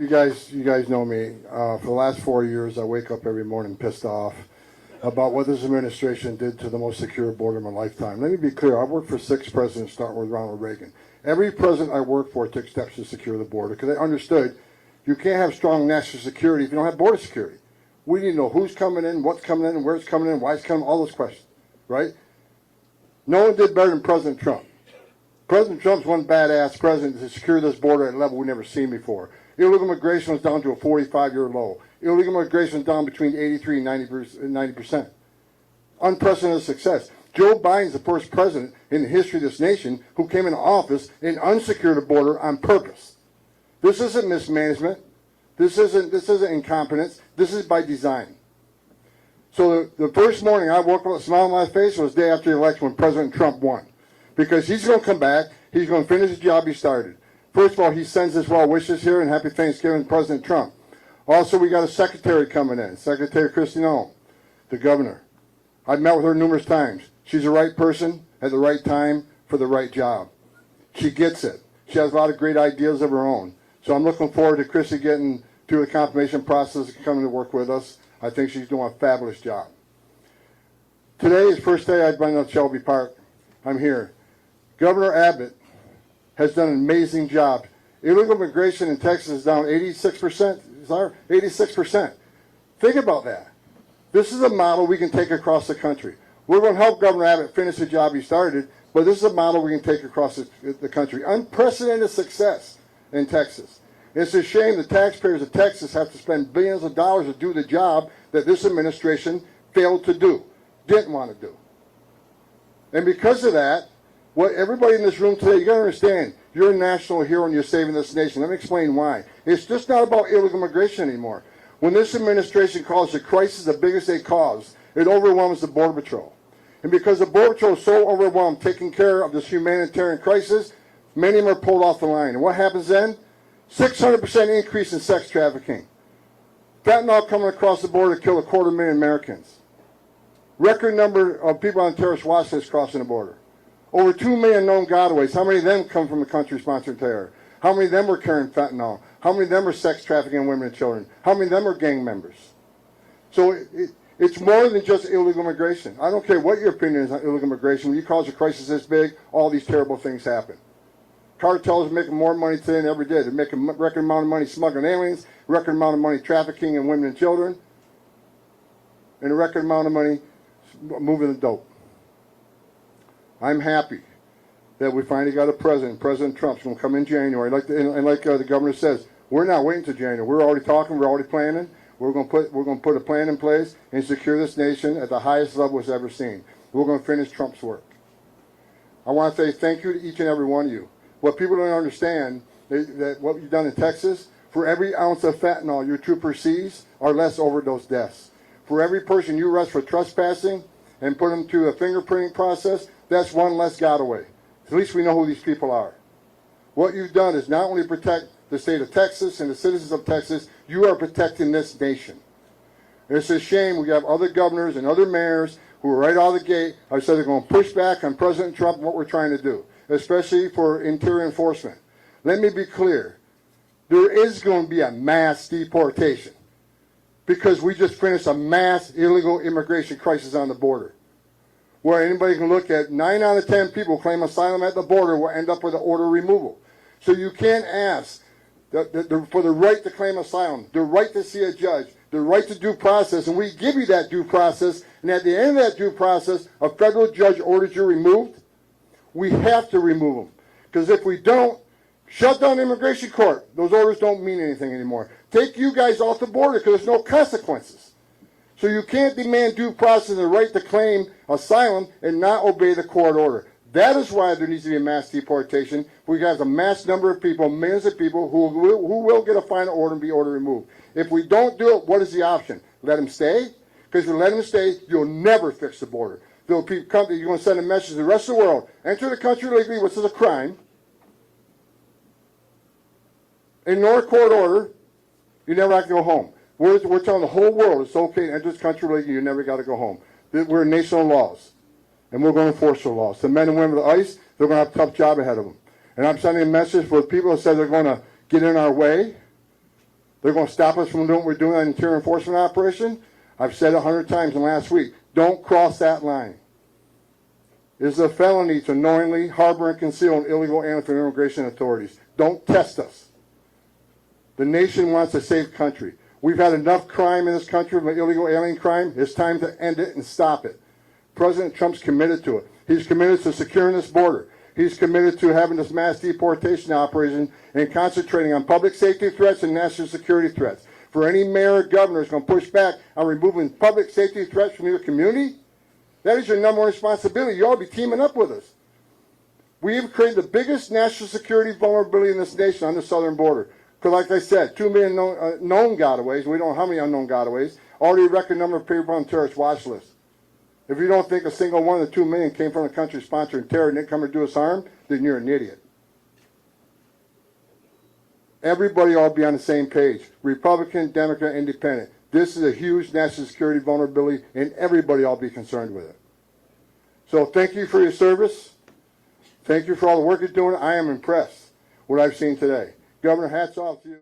You guys know me. For the last 4 years, I wake up every morning pissed off about what this administration did to the most secure border in my lifetime. Let me be clear. I worked for 6 presidents, starting with Ronald Reagan. Every president I worked for took steps to secure the border because they understood you can't have strong national security if you don't have border security. We need to know who's coming in, what's coming in, where it's coming in, why it's coming, all those questions, right? No one did better than President Trump. President Trump's one badass president to secure this border at a level we've never seen before. Illegal immigration was down to a 45-year low. Illegal immigration was down between 83 and 90%. Unprecedented success. Joe Biden's the first president in the history of this nation who came into office and unsecured the border on purpose. This isn't mismanagement. This isn't incompetence. This is by design. So the first morning I woke up with a smile on my face was the day after the election when President Trump won. Because he's going to come back. He's going to finish the job he started. First of all, he sends his well wishes here and happy Thanksgiving to President Trump. Also, we got a secretary coming in, Secretary Kristi Noem, the governor. I've met with her numerous times. She's the right person at the right time for the right job. She gets it. She has a lot of great ideas of her own. So I'm looking forward to Kristi getting through the confirmation process and coming to work with us. I think she's doing a fabulous job. Today is the first day I've been at Shelby Park. I'm here. Governor Abbott has done an amazing job. Illegal immigration in Texas is down 86%. 86%. Think about that. This is a model we can take across the country. We're going to help Governor Abbott finish the job he started, but this is a model we can take across the country. Unprecedented success in Texas. It's a shame the taxpayers of Texas have to spend billions of dollars to do the job that this administration failed to do, didn't want to do. And because of that, what everybody in this room today, you got to understand, you're a national hero and you're saving this nation. Let me explain why. It's just not about illegal immigration anymore. When this administration calls the crisis the biggest they caused, it overwhelms the Border Patrol. And because the Border Patrol is so overwhelmed taking care of this humanitarian crisis, many of them are pulled off the line. And what happens then? 600% increase in sex trafficking. Fentanyl coming across the border to kill 250,000 Americans. Record number of people on terrorist watch lists crossing the border. Over 2 million known gotaways. How many of them come from a country sponsored terror? How many of them are carrying fentanyl? How many of them are sex trafficking women and children? How many of them are gang members? So it's more than just illegal immigration. I don't care what your opinion is on illegal immigration. When you cause a crisis this big, all these terrible things happen. Cartels are making more money today than ever did. They're making a record amount of money smuggling aliens, record amount of money trafficking in women and children, and a record amount of money moving the dope. I'm happy that we finally got a president. President Trump's going to come in January. Like the governor says, we're not waiting until January. We're already talking. We're already planning. We're going to put a plan in place and secure this nation at the highest level it's ever seen. We're going to finish Trump's work. I want to say thank you to each and every one of you. What people don't understand is that what you've done in Texas, for every ounce of fentanyl your trooper sees, are less overdose deaths. For every person you arrest for trespassing and put them through a fingerprinting process, that's one less gotaway. At least we know who these people are. What you've done is not only protect the state of Texas and the citizens of Texas, you are protecting this nation. It's a shame we have other governors and other mayors who are right out of the gate. I said they're going to push back on President Trump and what we're trying to do, especially for interior enforcement. Let me be clear. There is going to be a mass deportation because we just finished a mass illegal immigration crisis on the border, where anybody can look at 9 out of 10 people who claim asylum at the border will end up with an order removal. So you can't ask for the right to claim asylum, the right to see a judge, the right to due process, and we give you that due process, and at the end of that due process, a federal judge orders you removed, we have to remove them. Because if we don't, shut down the immigration court. Those orders don't mean anything anymore. Take you guys off the border because there's no consequences. So you can't demand due process and the right to claim asylum and not obey the court order. That is why there needs to be a mass deportation. We have a mass number of people, millions of people who will get a final order and be ordered removed. If we don't do it, what is the option? Let them stay? Because if you let them stay, you'll never fix the border. You're going to send a message to the rest of the world. Enter the country legally, which is a crime. Ignore a court order, you never have to go home. We're telling the whole world it's okay to enter this country legally, you never got to go home. We're a nation of laws, and we're going to enforce the laws. The men and women of ICE, they're going to have a tough job ahead of them. And I'm sending a message for the people that said they're going to get in our way. They're going to stop us from doing what we're doing on interior enforcement operation. I've said 100 times in the last week, don't cross that line. It is a felony to knowingly harbor and conceal an illegal alien from immigration authorities. Don't test us. The nation wants a safe country. We've had enough crime in this country, illegal alien crime. It's time to end it and stop it. President Trump's committed to it. He's committed to securing this border. He's committed to having this mass deportation operation and concentrating on public safety threats and national security threats. For any mayor or governor who's going to push back on removing public safety threats from your community, that is your number one responsibility. You ought to be teaming up with us. We have created the biggest national security vulnerability in this nation on the southern border. Because like I said, 2 million known gotaways, we don't know how many unknown gotaways, already a record number of people on the terrorist watch list. If you don't think a single one of the 2 million came from a country sponsoring terror and didn't come to do us harm, then you're an idiot. Everybody ought to be on the same page. Republican, Democrat, Independent. This is a huge national security vulnerability, and everybody ought to be concerned with it. So thank you for your service. Thank you for all the work you're doing. I am impressed with what I've seen today. Governor, hats off to you.